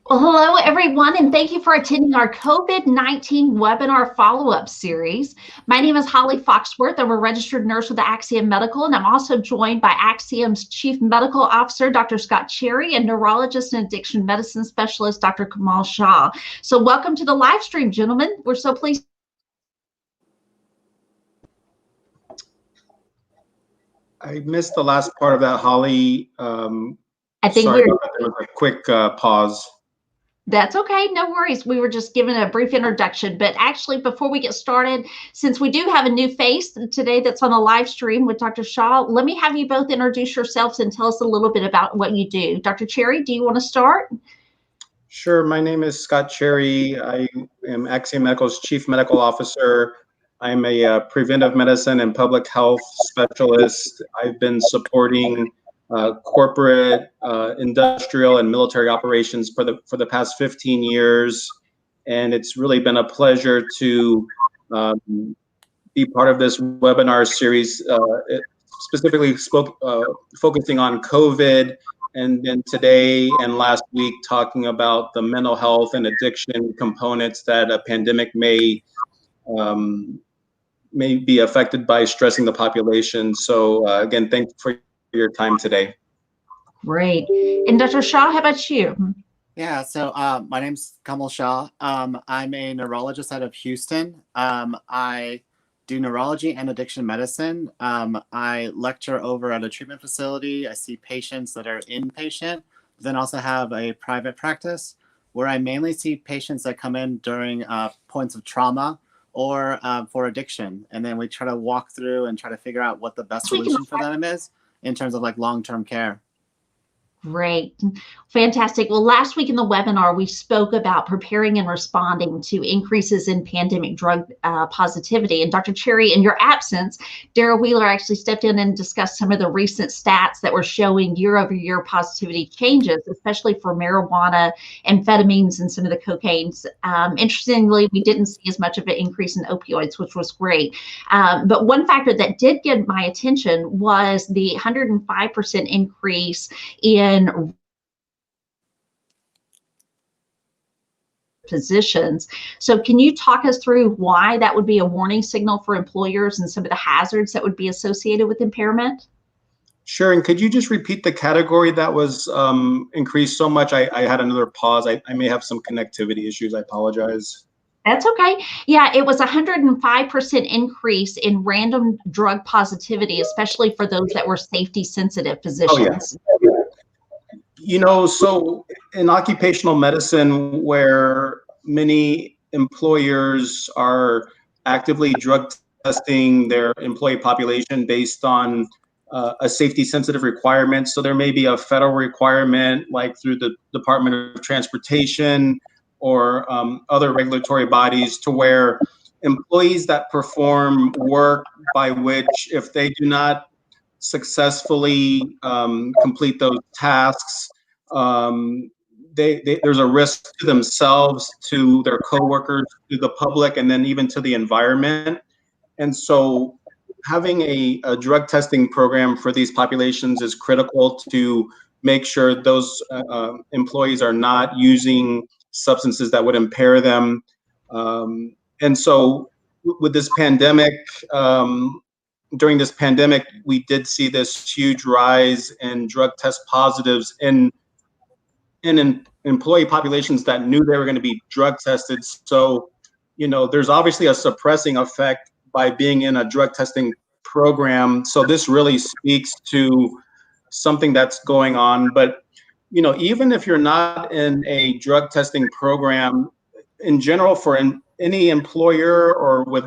Well, hello, everyone, and thank you for attending our COVID-19 webinar follow-up series. My name is Holly Foxworth. I'm a registered nurse with Axiom Medical, and I'm also joined by Axiom's Chief Medical Officer, Dr. Scott Cherry, and neurologist and addiction medicine specialist, Dr. Kamal Shah. So welcome to the live stream, gentlemen. We're so pleased. I missed the last part of that, Holly. I think sorry about that. There was a quick pause. That's okay, no worries. We were just giving a brief introduction, but actually before we get started, since we do have a new face today that's on the live stream with Dr. Shah, let me have you both introduce yourselves and tell us a little bit about what you do. Dr. Cherry, do you want to start? Sure, my name is Scott Cherry. I am Axiom Medical's Chief Medical Officer. I'm a preventive medicine and public health specialist. I've been supporting corporate, industrial, and military operations for the past 15 years, and it's really been a pleasure to be part of this webinar series, specifically focusing on COVID, and then today and last week talking about the mental health and addiction components that a pandemic may be affected by stressing the population. So again, thanks for your time today. Great. And Dr. Shah, how about you? Yeah, so my name's Kamal Shah. I'm a neurologist out of Houston. I do neurology and addiction medicine. I lecture over at a treatment facility. I see patients that are inpatient, then also have a private practice where I mainly see patients that come in during points of trauma or for addiction. And then we try to walk through and try to figure out what the best solution for them is in terms of like long-term care. Great. Fantastic. Well, last week in the webinar, we spoke about preparing and responding to increases in pandemic drug positivity. And Dr. Cherry, in your absence, Dara Wheeler actually stepped in and discussed some of the recent stats that were showing year-over-year positivity changes, especially for marijuana, amphetamines, and some of the cocaines. Interestingly, we didn't see as much of an increase in opioids, which was great. But one factor that did get my attention was the 105% increase in positions. So can you talk us through why that would be a warning signal for employers and some of the hazards that would be associated with impairment? Sure, and could you just repeat the category that was increased so much? I had another pause. I may have some connectivity issues. I apologize. That's okay. Yeah, it was 105% increase in random drug positivity, especially for those that were safety sensitive positions. Oh, yeah. You know, so in occupational medicine, where many employers are actively drug testing their employee population based on a safety sensitive requirement. So there may be a federal requirement like through the Department of Transportation or other regulatory bodies to where employees that perform work by which if they do not successfully complete those tasks, there's a risk to themselves, to their coworkers, to the public, and then even to the environment. And so having a drug testing program for these populations is critical to make sure those employees are not using substances that would impair them. And so with this pandemic, during this pandemic, we did see this huge rise in drug test positives in employee populations that knew they were going to be drug tested. So, you know, there's obviously a suppressing effect by being in a drug testing program. So this really speaks to something that's going on. But, you know, even if you're not in a drug testing program, in general, for any employer or with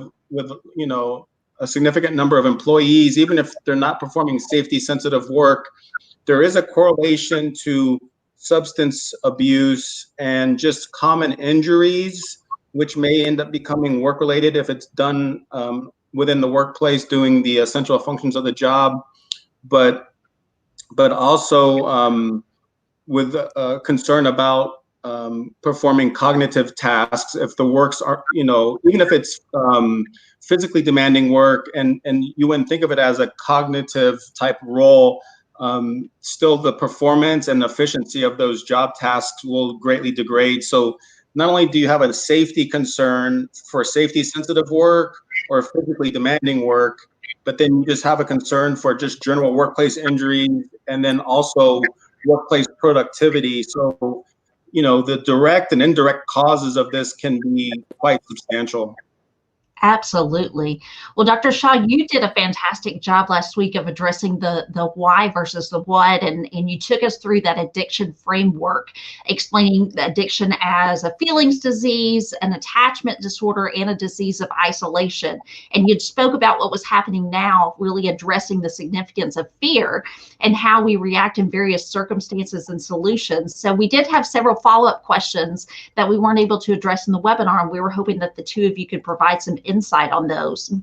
you know, a significant number of employees, even if they're not performing safety sensitive work, there is a correlation to substance abuse and just common injuries, which may end up becoming work related if it's done within the workplace doing the essential functions of the job, but also with concern about performing cognitive tasks. If the works are, you know, even if it's physically demanding work and you wouldn't think of it as a cognitive type role, still the performance and efficiency of those job tasks will greatly degrade. So not only do you have a safety concern for safety sensitive work or physically demanding work, but then you just have a concern for just general workplace injuries and then also workplace productivity. So, you know, the direct and indirect causes of this can be quite substantial. Absolutely. Well, Dr. Shah, you did a fantastic job last week of addressing the why versus the what, and you took us through that addiction framework, explaining the addiction as a feelings disease, an attachment disorder, and a disease of isolation. And you spoke about what was happening now, really addressing the significance of fear and how we react in various circumstances and solutions. So we did have several follow-up questions that we weren't able to address in the webinar, and we were hoping that the two of you could provide some insight on those.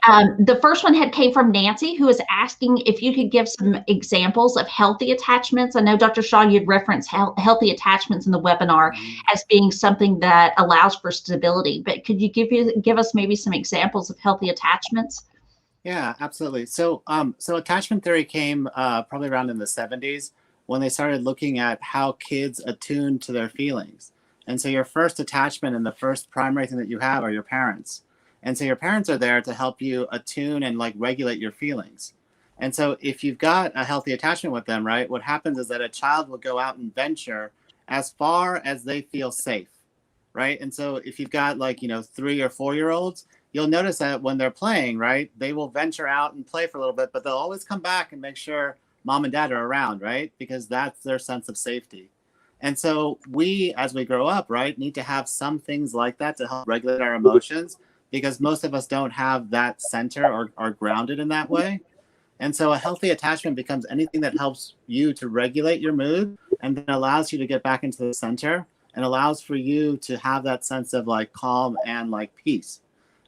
The first one came from Nancy, who is asking if you could give some examples of healthy attachments. I know, Dr. Shaw, you'd referenced healthy attachments in the webinar as being something that allows for stability, but could you give us maybe some examples of healthy attachments? Yeah, absolutely. So attachment theory came probably around in the 70s when they started looking at how kids attune to their feelings. And so your first attachment and the first primary thing that you have are your parents. And so your parents are there to help you attune and like regulate your feelings. And so if you've got a healthy attachment with them, right, what happens is that a child will go out and venture as far as they feel safe, right? And so if you've got 3 or 4-year-olds, you'll notice that when they're playing, right, they will venture out and play for a little bit, but they'll always come back and make sure mom and dad are around, right? Because that's their sense of safety. And so we, as we grow up, right, need to have some things like that to help regulate our emotions, because most of us don't have that center or are grounded in that way. And so a healthy attachment becomes anything that helps you to regulate your mood and then allows you to get back into the center and allows for you to have that sense of like calm and like peace.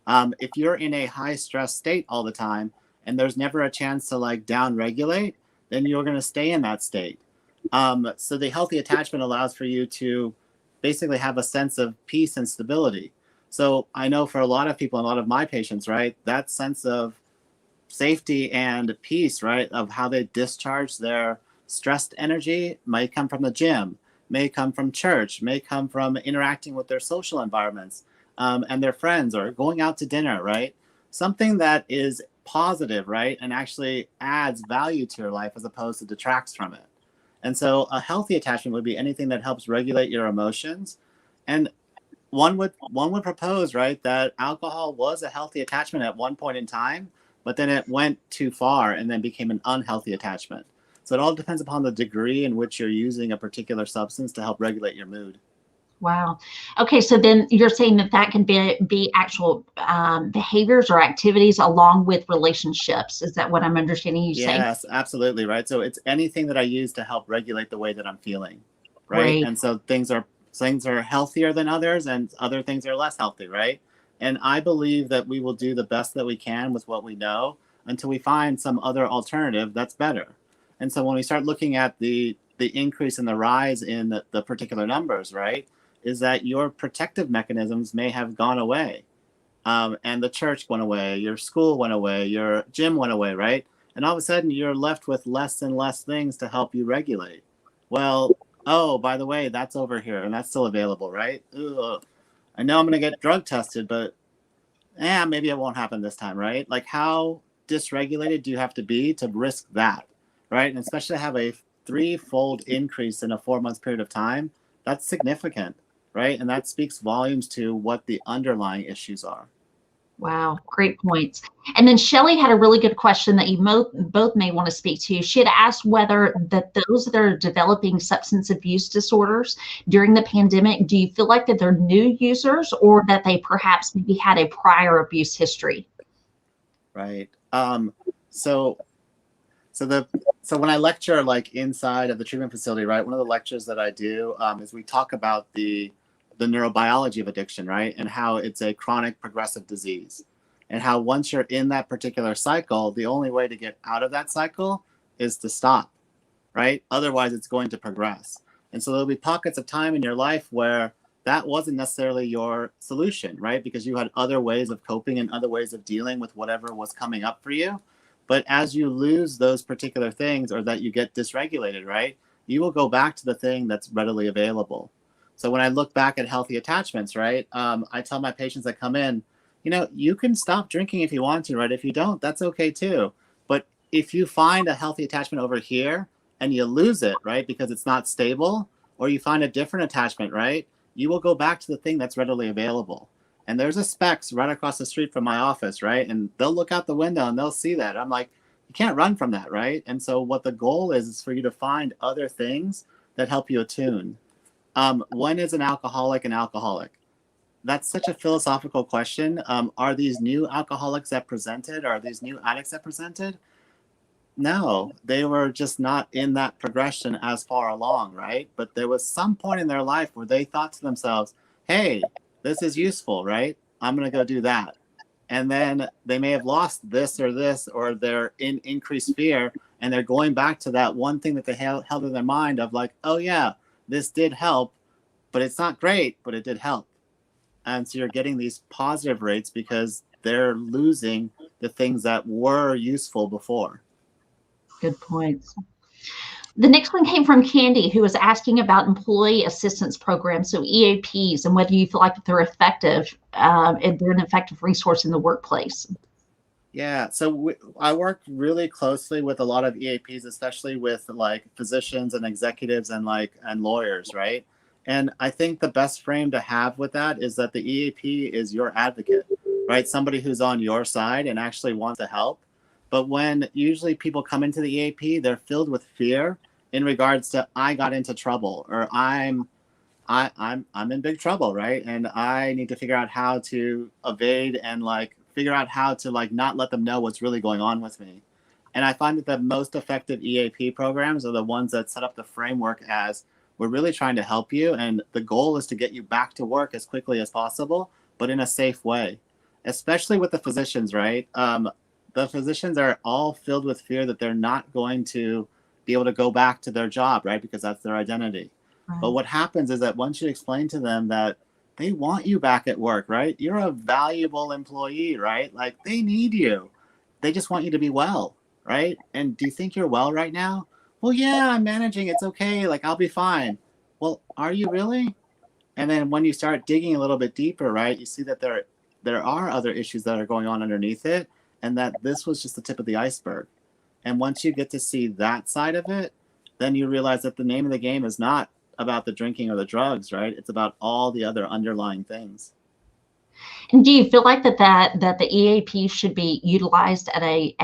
If you're in a high stress state all the time and there's never a chance to like down regulate, then you're going to stay in that state. So the healthy attachment allows for you to basically have a sense of peace and stability. So I know for a lot of people and a lot of my patients, right, that sense of safety and peace, right, of how they discharge their stressed energy might come from the gym, may come from church, may come from interacting with their social environments and their friends, or going out to dinner, right? Something that is positive, right, and actually adds value to your life as opposed to detracts from it. And so a healthy attachment would be anything that helps regulate your emotions. And one would propose, right, that alcohol was a healthy attachment at one point in time, but then it went too far and then became an unhealthy attachment. So it all depends upon the degree in which you're using a particular substance to help regulate your mood. Wow. Okay, so then you're saying that can be actual behaviors or activities along with relationships. Is that what I'm understanding you saying? Yes, absolutely, right? So it's anything that I use to help regulate the way that I'm feeling, right? Great. And so things are healthier than others and other things are less healthy, right? And I believe that we will do the best that we can with what we know until we find some other alternative that's better. And so when we start looking at the increase in the rise in the particular numbers, right, is that your protective mechanisms may have gone away. And the church went away, your school went away, your gym went away, right? And all of a sudden you're left with less and less things to help you regulate. Well, oh, by the way, that's over here and that's still available, right? Ugh. I know I'm going to get drug tested, but maybe it won't happen this time, right? Like, how dysregulated do you have to be to risk that, right? And especially have a 3-fold increase in a 4-month period of time. That's significant, right? And that speaks volumes to what the underlying issues are. Wow, great points. And then Shelley had a really good question that you both may want to speak to. She had asked whether that those that are developing substance abuse disorders during the pandemic, do you feel like that they're new users or that they perhaps maybe had a prior abuse history? Right. So when I lecture like inside of the treatment facility, right, one of the lectures that I do is we talk about the neurobiology of addiction, right, and how it's a chronic progressive disease, and how once you're in that particular cycle, the only way to get out of that cycle is to stop, right? Otherwise, it's going to progress. And so there'll be pockets of time in your life where that wasn't necessarily your solution, right? Because you had other ways of coping and other ways of dealing with whatever was coming up for you. But as you lose those particular things or that you get dysregulated, right, you will go back to the thing that's readily available. So when I look back at healthy attachments, right, I tell my patients that come in, you can stop drinking if you want to, right? If you don't, that's okay too. But if you find a healthy attachment over here and you lose it, right, because it's not stable, or you find a different attachment, right, you will go back to the thing that's readily available. And there's a Specs right across the street from my office, right? And they'll look out the window and they'll see that. I'm like, you can't run from that, right? And so what the goal is for you to find other things that help you attune. When is an alcoholic an alcoholic? That's such a philosophical question. Are these new alcoholics that presented? Are these new addicts that presented? No, they were just not in that progression as far along, right? But there was some point in their life where they thought to themselves, hey, this is useful, right? I'm going to go do that. And then they may have lost this, or they're in increased fear, and they're going back to that one thing that they held in their mind of like, oh yeah, this did help, but it's not great, but it did help. And so you're getting these positive rates because they're losing the things that were useful before. Good points. The next one came from Candy, who was asking about employee assistance programs, so EAPs, and whether you feel like they're effective and they're an effective resource in the workplace. Yeah, so I work really closely with a lot of EAPs, especially with like physicians and executives and lawyers, right? And I think the best frame to have with that is that the EAP is your advocate, right? Somebody who's on your side and actually wants to help. But when usually people come into the EAP, they're filled with fear in regards to I got into trouble, or I'm in big trouble, right? And I need to figure out how to evade and figure out how to not let them know what's really going on with me. And I find that the most effective EAP programs are the ones that set up the framework as we're really trying to help you, and the goal is to get you back to work as quickly as possible, but in a safe way, especially with the physicians, right? The physicians are all filled with fear that they're not going to be able to go back to their job, right? Because that's their identity. Right. But what happens is that once you explain to them that they want you back at work, right? You're a valuable employee, right? Like they need you. They just want you to be well, right? And do you think you're well right now? Well, yeah, I'm managing. It's okay. I'll be fine. Well, are you really? And then when you start digging a little bit deeper, right, you see that there are other issues that are going on underneath it, and that this was just the tip of the iceberg. And once you get to see that side of it, then you realize that the name of the game is not about the drinking or the drugs, right? It's about all the other underlying things. And do you feel like that the EAP should be utilized at a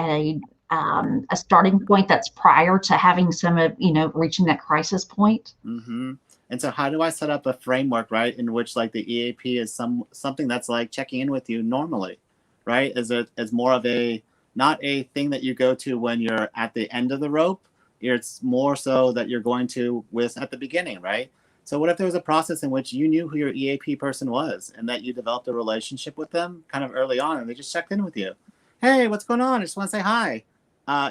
starting point that's prior to having some of reaching that crisis point? Mm-hmm. And so how do I set up a framework, right, in which the EAP is something that's checking in with you normally, right? As more of not a thing that you go to when you're at the end of the rope. It's more so that you're going to with at the beginning, right? So what if there was a process in which you knew who your EAP person was and that you developed a relationship with them kind of early on, and they just checked in with you? Hey, what's going on? I just want to say hi.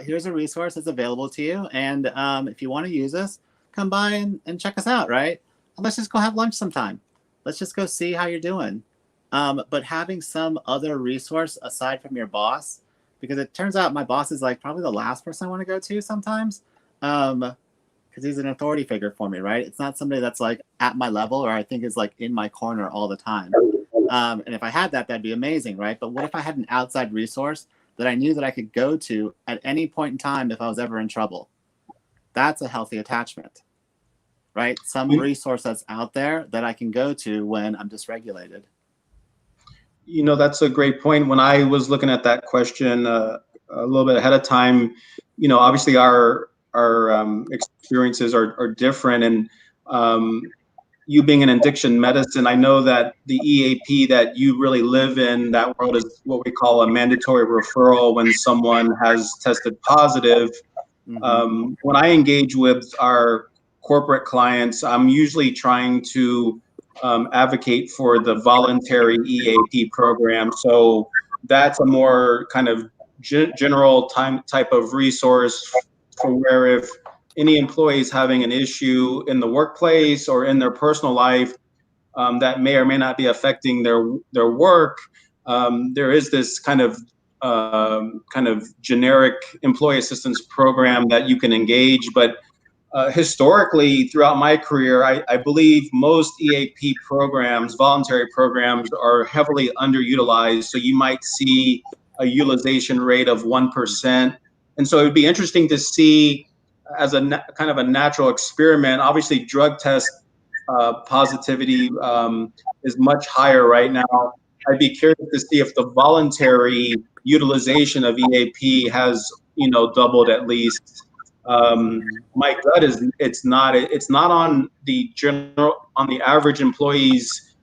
Here's a resource that's available to you. And if you want to use us, come by and check us out, right? Let's just go have lunch sometime. Let's just go see how you're doing. But having some other resource aside from your boss, because it turns out my boss is probably the last person I want to go to sometimes, because he's an authority figure for me, right? It's not somebody that's at my level or I think is in my corner all the time. And if I had that, that'd be amazing, right? But what if I had an outside resource that I knew that I could go to at any point in time if I was ever in trouble? That's a healthy attachment, right? Some resource that's out there that I can go to when I'm dysregulated. That's a great point. When I was looking at that question a little bit ahead of time, obviously our experiences are different, and you being in addiction medicine, I know that the EAP that you really live in, that world, is what we call a mandatory referral when someone has tested positive. Mm-hmm. When I engage with our corporate clients, I'm usually trying to advocate for the voluntary EAP program. So that's a more kind of general type of resource for where if any employee is having an issue in the workplace or in their personal life that may or may not be affecting their work, there is this kind of kind of generic employee assistance program that you can engage. But historically, throughout my career, I believe most EAP programs, voluntary programs, are heavily underutilized. So you might see a utilization rate of 1%. And so it would be interesting to see, as a kind of a natural experiment. Obviously, drug test positivity is much higher right now. I'd be curious to see if the voluntary utilization of EAP has, doubled at least. My gut is it's not on the average employee's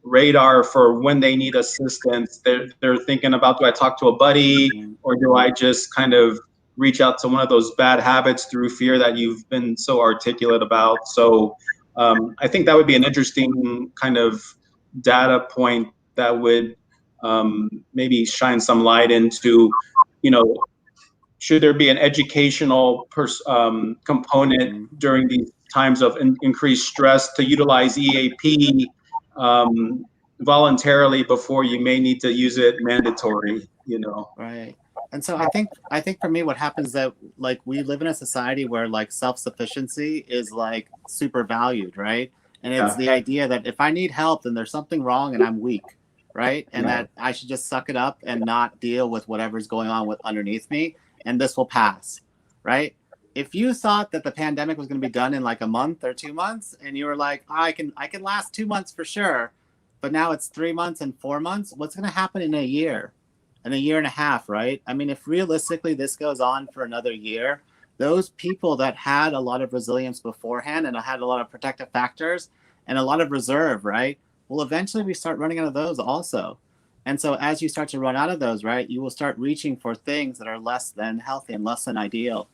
radar for when they need assistance. They're thinking about, do I talk to a buddy, or do I just kind of reach out to one of those bad habits through fear that you've been so articulate about? So I think that would be an interesting kind of data point that would maybe shine some light into, should there be an educational component during these times of increased stress to utilize EAP voluntarily before you may need to use it mandatory, Right. And so I think for me, what happens is that, like, we live in a society where, like, self-sufficiency is, like, super valued, right? And it's the idea that if I need help, then there's something wrong and I'm weak, right? And that I should just suck it up and not deal with whatever's going on underneath me, and this will pass, right? If you thought that the pandemic was going to be done in like a month or 2 months, and you were like, oh, I can last 2 months for sure, but now it's 3 months and 4 months, what's going to happen in a year? In a year and a half, right? I mean, if realistically this goes on for another year, those people that had a lot of resilience beforehand and had a lot of protective factors and a lot of reserve, right, will eventually we start running out of those also. And so as you start to run out of those, right, you will start reaching for things that are less than healthy and less than ideal.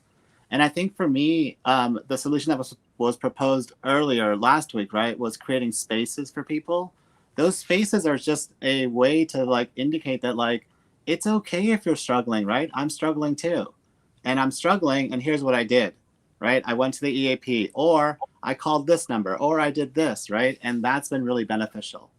And I think for me, the solution that was proposed earlier last week, right, was creating spaces for people. Those spaces are just a way to, like, indicate that, like, it's okay if you're struggling, right? I'm struggling too. And I'm struggling, and here's what I did, right? I went to the EAP, or I called this number, or I did this, right? And that's been really beneficial.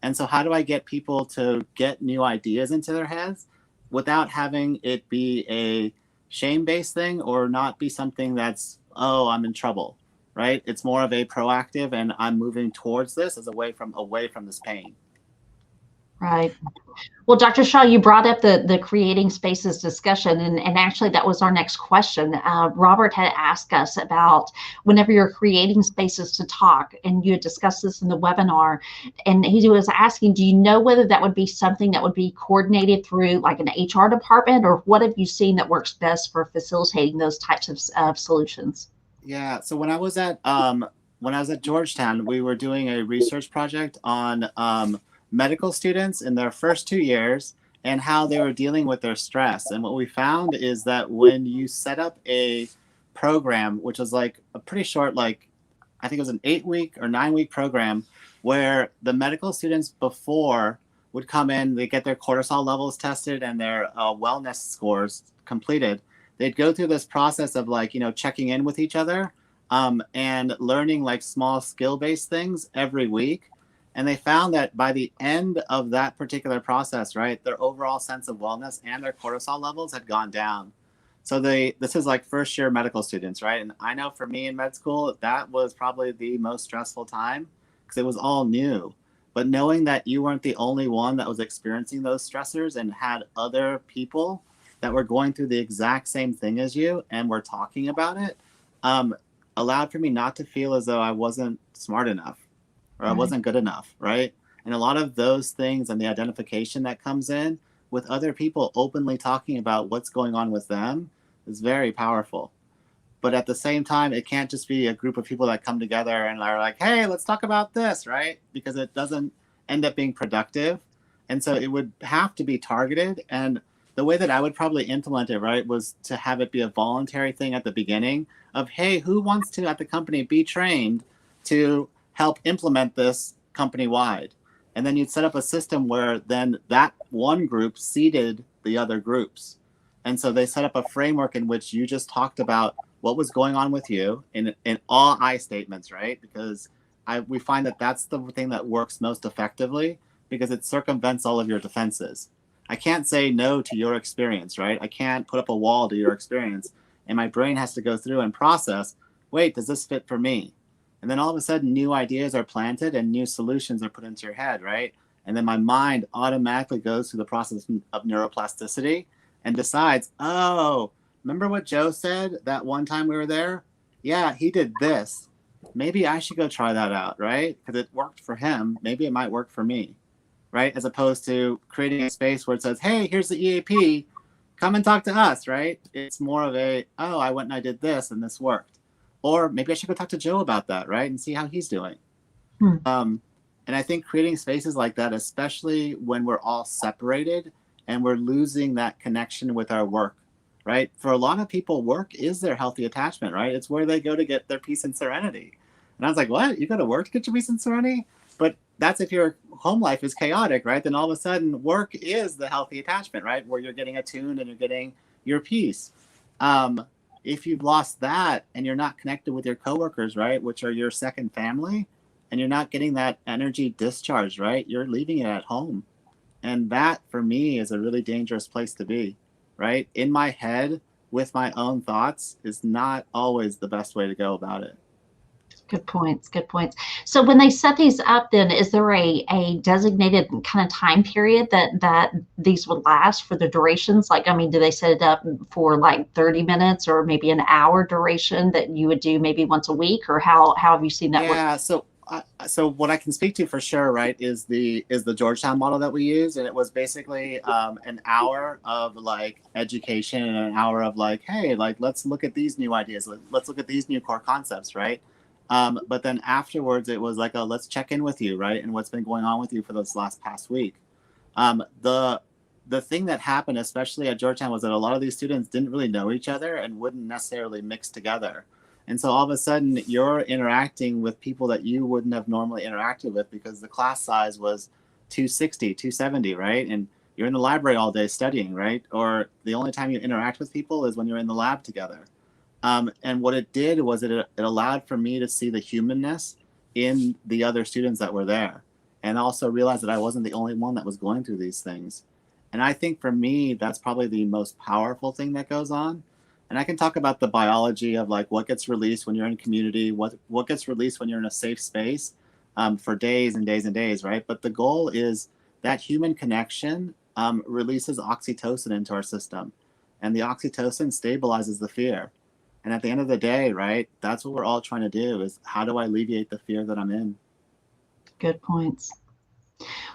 And so how do I get people to get new ideas into their heads without having it be a shame-based thing or not be something that's, oh, I'm in trouble, right? It's more of a proactive, and I'm moving towards this as away from this pain. Right. Well, Dr. Shah, you brought up the creating spaces discussion, and actually that was our next question. Robert had asked us about whenever you're creating spaces to talk, and you had discussed this in the webinar, and he was asking, do you know whether that would be something that would be coordinated through like an HR department, or what have you seen that works best for facilitating those types of solutions? Yeah, so when I was at Georgetown, we were doing a research project on medical students in their first 2 years and how they were dealing with their stress. And what we found is that when you set up a program, which was like a pretty short, like, I think it was an 8-week or 9-week program, where the medical students before would come in, they get their cortisol levels tested and their wellness scores completed. They'd go through this process of, like, checking in with each other and learning, like, small skill-based things every week. And they found that by the end of that particular process, right, their overall sense of wellness and their cortisol levels had gone down. So this is like first year medical students, right? And I know for me in med school, that was probably the most stressful time because it was all new. But knowing that you weren't the only one that was experiencing those stressors and had other people that were going through the exact same thing as you and were talking about it, allowed for me not to feel as though I wasn't smart enough or I wasn't good enough, right? And a lot of those things and the identification that comes in with other people openly talking about what's going on with them is very powerful. But at the same time, it can't just be a group of people that come together and are like, hey, let's talk about this, right? Because it doesn't end up being productive. And so it would have to be targeted. And the way that I would probably implement it, right, was to have it be a voluntary thing at the beginning of, hey, who wants to at the company be trained to help implement this company-wide? And then you'd set up a system where then that one group seeded the other groups. And so they set up a framework in which you just talked about what was going on with you in all I statements, right? Because we find that that's the thing that works most effectively because it circumvents all of your defenses. I can't say no to your experience, right? I can't put up a wall to your experience. And my brain has to go through and process, wait, does this fit for me? And then all of a sudden, new ideas are planted and new solutions are put into your head, right? And then my mind automatically goes through the process of neuroplasticity and decides, oh, remember what Joe said that one time we were there? Yeah, he did this. Maybe I should go try that out, right? Because it worked for him. Maybe it might work for me, right? As opposed to creating a space where it says, hey, here's the EAP, come and talk to us, right? It's more of a, oh, I went and I did this and this worked. Or maybe I should go talk to Joe about that, right? And see how he's doing. And I think creating spaces like that, especially when we're all separated and we're losing that connection with our work, right? For a lot of people, work is their healthy attachment, right? It's where they go to get their peace and serenity. And I was like, what? You go to work to get your peace and serenity? But that's if your home life is chaotic, right? Then all of a sudden, work is the healthy attachment, right? Where you're getting attuned and you're getting your peace. If you've lost that and you're not connected with your coworkers, right, which are your second family, and you're not getting that energy discharge, right, you're leaving it at home. And that, for me, is a really dangerous place to be, right? In my head, with my own thoughts, is not always the best way to go about it. Good points. Good points. So when they set these up, then is there a designated kind of time period that these would last for the durations? Like, I mean, do they set it up for like 30 minutes or maybe an hour duration that you would do maybe once a week, or how have you seen that work? Yeah. So what I can speak to for sure, right, is the Georgetown model that we use, and it was basically an hour of like education and an hour of like, hey, like let's look at these new ideas, let's look at these new core concepts, right? But then afterwards, it was like, let's check in with you, right, and what's been going on with you for this past week. The thing that happened, especially at Georgetown, was that a lot of these students didn't really know each other and wouldn't necessarily mix together. And so all of a sudden, you're interacting with people that you wouldn't have normally interacted with because the class size was 260, 270, right? And you're in the library all day studying, right? Or the only time you interact with people is when you're in the lab together. And what it did was it allowed for me to see the humanness in the other students that were there, and also realize that I wasn't the only one that was going through these things. And I think for me, that's probably the most powerful thing that goes on. And I can talk about the biology of like what gets released when you're in community, what gets released when you're in a safe space for days and days and days, right? But the goal is that human connection releases oxytocin into our system, and the oxytocin stabilizes the fear. And at the end of the day, right, that's what we're all trying to do is how do I alleviate the fear that I'm in? Good points.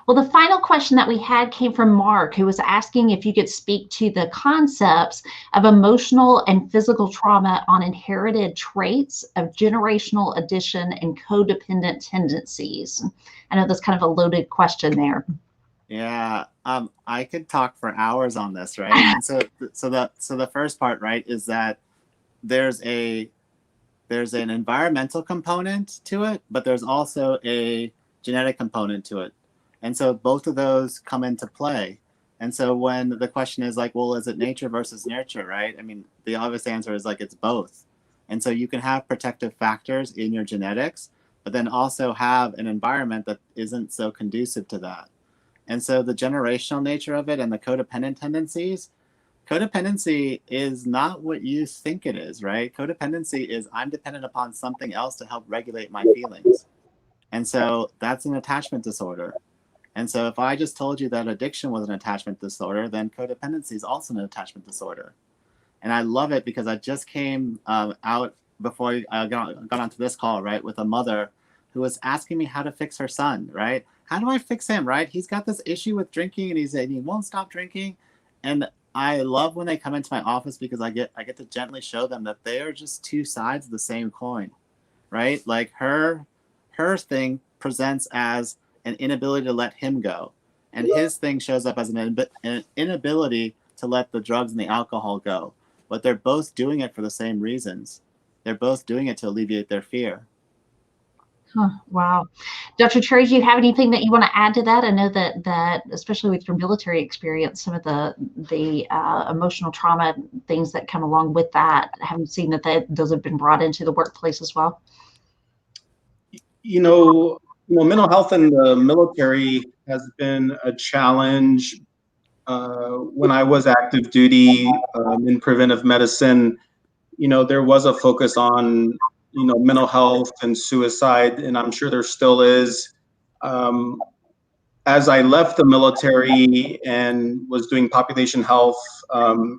Well, the final question that we had came from Mark, who was asking if you could speak to the concepts of emotional and physical trauma on inherited traits of generational addiction and codependent tendencies. I know that's kind of a loaded question there. Yeah, I could talk for hours on this, right? And so the first part, right, is that there's an environmental component to it, but there's also a genetic component to it. And so both of those come into play. And so when the question is like, well, is it nature versus nurture, right? I mean, the obvious answer is like, it's both. And so you can have protective factors in your genetics, but then also have an environment that isn't so conducive to that. And so the generational nature of it and the codependent tendencies, codependency is not what you think it is, right? Codependency is I'm dependent upon something else to help regulate my feelings. And so that's an attachment disorder. And so if I just told you that addiction was an attachment disorder, then codependency is also an attachment disorder. And I love it because I just came out before I got onto this call, right, with a mother who was asking me how to fix her son, right? How do I fix him, right? He's got this issue with drinking and he won't stop drinking. And I love when they come into my office because I get to gently show them that they are just two sides of the same coin, right? Like her thing presents as an inability to let him go, and his thing shows up as an inability to let the drugs and the alcohol go. But they're both doing it for the same reasons. They're both doing it to alleviate their fear. Huh, wow. Dr. Cherry, do you have anything that you want to add to that? I know that especially with your military experience, some of the emotional trauma things that come along with that, having seen that those have been brought into the workplace as well. Mental health in the military has been a challenge when I was active duty in preventive medicine, there was a focus on, mental health and suicide, and I'm sure there still is. As I left the military and was doing population health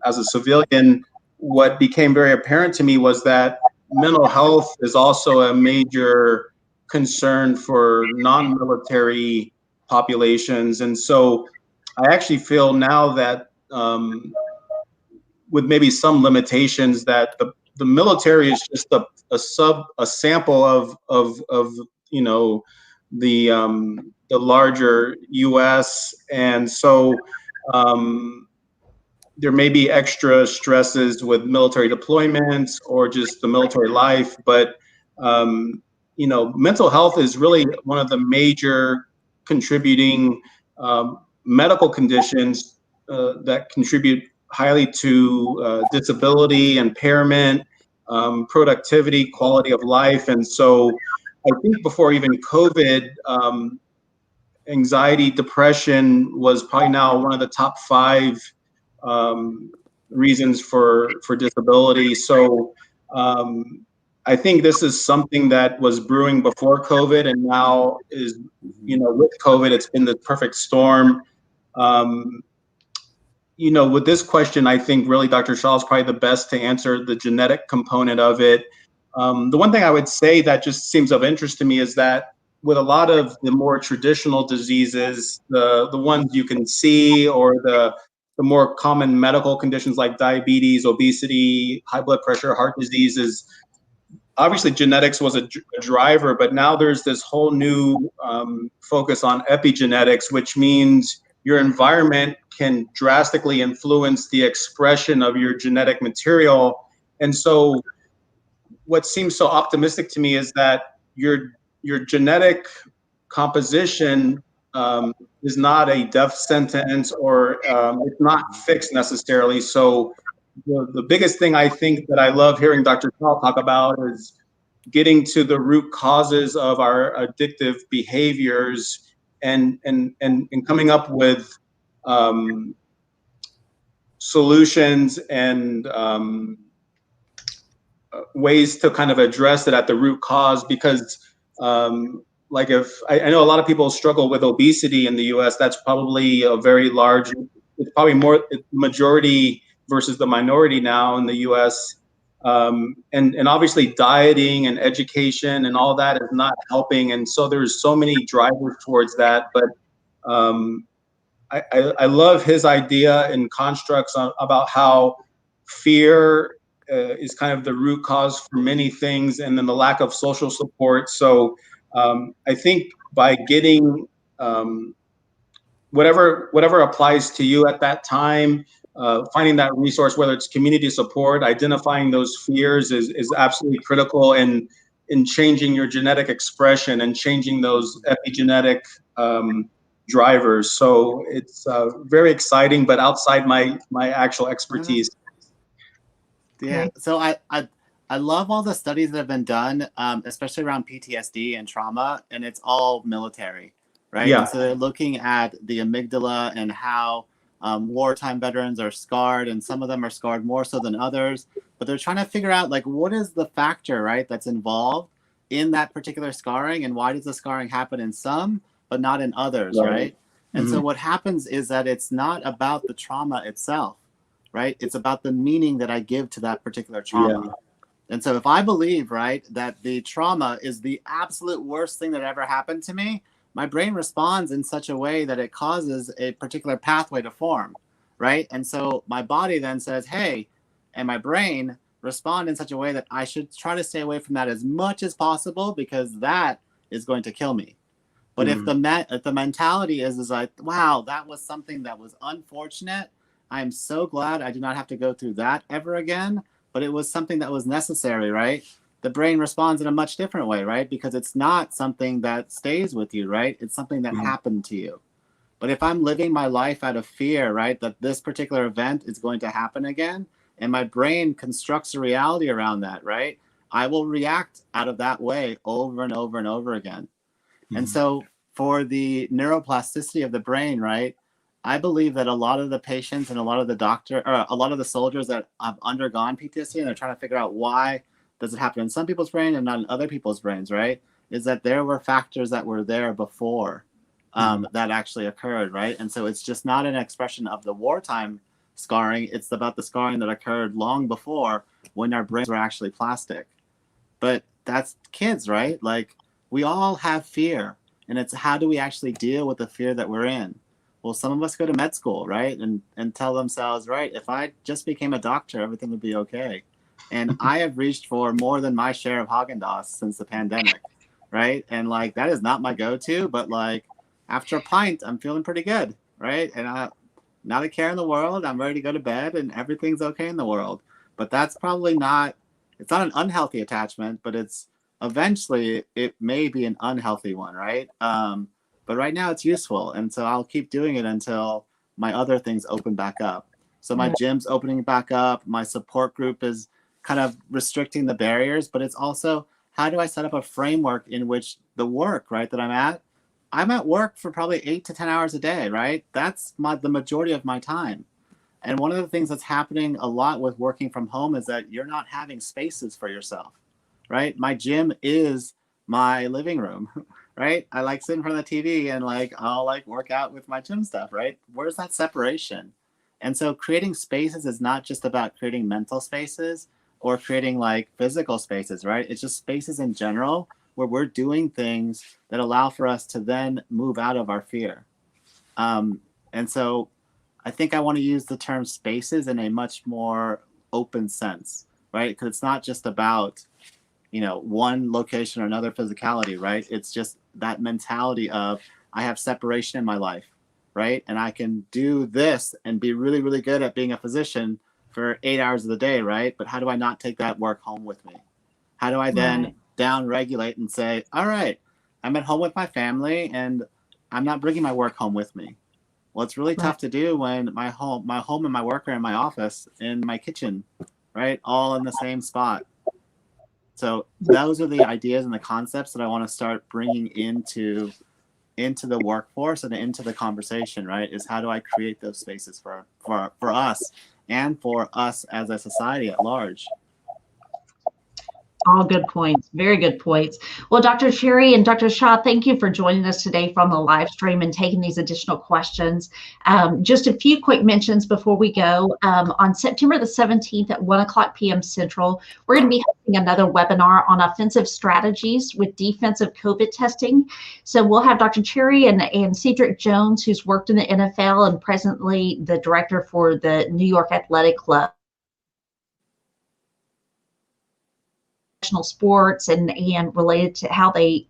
as a civilian, what became very apparent to me was that mental health is also a major concern for non-military populations. And so I actually feel now that with maybe some limitations, that the military is just a sample of the larger U.S. And so there may be extra stresses with military deployments or just the military life, but mental health is really one of the major contributing medical conditions that contribute highly to disability, impairment, productivity, quality of life. And so I think before even COVID, anxiety, depression was probably now one of the top 5 reasons for disability. So I think this is something that was brewing before COVID, and now is, with COVID, it's been the perfect storm. With this question, I think really Dr. Shah is probably the best to answer the genetic component of it. The one thing I would say that just seems of interest to me is that with a lot of the more traditional diseases, the ones you can see, or the more common medical conditions like diabetes, obesity, high blood pressure, heart diseases, obviously genetics was a driver, but now there's this whole new focus on epigenetics, which means your environment can drastically influence the expression of your genetic material. And so what seems so optimistic to me is that your genetic composition is not a death sentence, or it's not fixed necessarily. So the biggest thing I think that I love hearing Dr. Shah talk about is getting to the root causes of our addictive behaviors, and coming up with solutions and ways to kind of address it at the root cause. Because like, if I know a lot of people struggle with obesity in the US, that's probably a very large, it's probably more majority versus the minority now in the US. And obviously dieting and education and all that is not helping. And so there's so many drivers towards that. But I love his idea and constructs about how fear is kind of the root cause for many things, and then the lack of social support. So I think by getting whatever applies to you at that time, finding that resource, whether it's community support, identifying those fears is absolutely critical in changing your genetic expression and changing those epigenetic drivers. So it's very exciting, but outside my actual expertise. Yeah. So I love all the studies that have been done, especially around PTSD and trauma, and it's all military, right? Yeah. And so they're looking at the amygdala and how wartime veterans are scarred, and some of them are scarred more so than others. But they're trying to figure out, like, what is the factor, right, that's involved in that particular scarring, and why does the scarring happen in some but not in others, right? And so what happens is that it's not about the trauma itself, right? It's about the meaning that I give to that particular trauma. Yeah. And so if I believe, right, that the trauma is the absolute worst thing that ever happened to me, my brain responds in such a way that it causes a particular pathway to form, right? And so my body then says, hey, and my brain respond in such a way that I should try to stay away from that as much as possible, because that is going to kill me. But if the mentality is like, wow, that was something that was unfortunate, I'm so glad I do not have to go through that ever again, but it was something that was necessary, right? The brain responds in a much different way, right? Because it's not something that stays with you, right? It's something that happened to you. But if I'm living my life out of fear, right, that this particular event is going to happen again, and my brain constructs a reality around that, right, I will react out of that way over and over and over again. And so for the neuroplasticity of the brain, right, I believe that a lot of the patients and a lot of the soldiers that have undergone PTSD and they're trying to figure out why does it happen in some people's brain and not in other people's brains, right? Is that there were factors that were there before that actually occurred, right? And so it's just not an expression of the wartime scarring. It's about the scarring that occurred long before when our brains were actually plastic. But that's kids, right? Like, we all have fear, and it's how do we actually deal with the fear that we're in? Well, some of us go to med school, right? And tell themselves, right, if I just became a doctor, everything would be okay. And I have reached for more than my share of Haagen-Dazs since the pandemic, right? And like, that is not my go-to, but like after a pint, I'm feeling pretty good, right? And not a care in the world. I'm ready to go to bed and everything's okay in the world. But that's probably not, it's not an unhealthy attachment, but it's eventually it may be an unhealthy one, right? But right now it's useful. And so I'll keep doing it until my other things open back up. So my gym's opening back up. My support group is kind of restricting the barriers, but it's also, how do I set up a framework in which the work, right, that I'm at work for probably 8 to 10 hours a day, right? That's the majority of my time. And one of the things that's happening a lot with working from home is that you're not having spaces for yourself, right? My gym is my living room, right? I like sit in front of the TV and like, I'll like work out with my gym stuff, right? Where's that separation? And so creating spaces is not just about creating mental spaces or creating like physical spaces, right? It's just spaces in general where we're doing things that allow for us to then move out of our fear. And so I think I want to use the term spaces in a much more open sense, right? Because it's not just about, you know, one location or another physicality, right? It's just that mentality of I have separation in my life, right? And I can do this and be really, really good at being a physician for 8 hours of the day, right? But how do I not take that work home with me? How do I then down regulate and say, all right, I'm at home with my family and I'm not bringing my work home with me. Well, it's really tough to do when my home and my work are in my office, in my kitchen, right? All in the same spot. So those are the ideas and the concepts that I want to start bringing into the workforce and into the conversation, right? Is how do I create those spaces for us and for us as a society at large? All good points. Very good points. Well, Dr. Cherry and Dr. Shah, thank you for joining us today from the live stream and taking these additional questions. Just a few quick mentions before we go. On September the 17th at 1:00 p.m. Central, we're going to be having another webinar on offensive strategies with defensive COVID testing. So we'll have Dr. Cherry and Cedric Jones, who's worked in the NFL and presently the director for the New York Athletic Club, sports and related to how they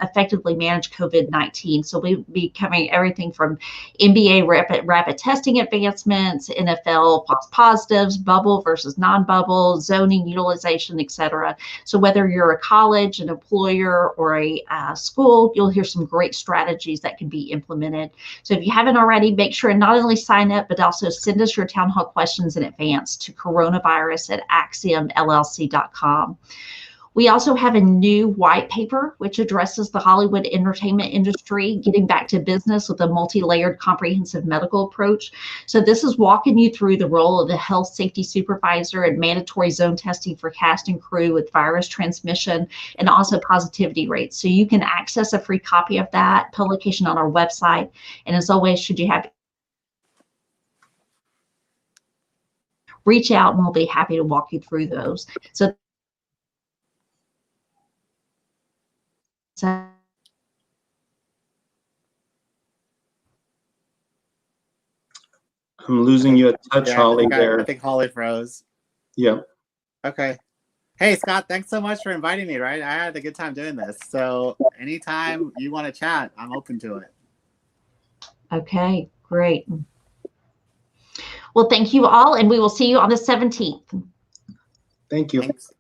effectively manage COVID-19. So we'll be covering everything from NBA rapid testing advancements, NFL false positives, bubble versus non-bubble, zoning utilization, etc. So whether you're a college, an employer, or a school, you'll hear some great strategies that can be implemented. So if you haven't already, make sure and not only sign up, but also send us your town hall questions in advance to coronavirus@axiomllc.com. We also have a new white paper, which addresses the Hollywood entertainment industry, getting back to business with a multi-layered comprehensive medical approach. So this is walking you through the role of the health safety supervisor and mandatory zone testing for cast and crew with virus transmission and also positivity rates. So you can access a free copy of that publication on our website. And as always, should you have, reach out and we'll be happy to walk you through those. So I'm losing you a touch, Holly, there. I think Holly froze. Yeah. Okay. Hey, Scott, thanks so much for inviting me, right? I had a good time doing this. So anytime you want to chat, I'm open to it. Okay, great. Well, thank you all, and we will see you on the 17th. Thank you. Thanks.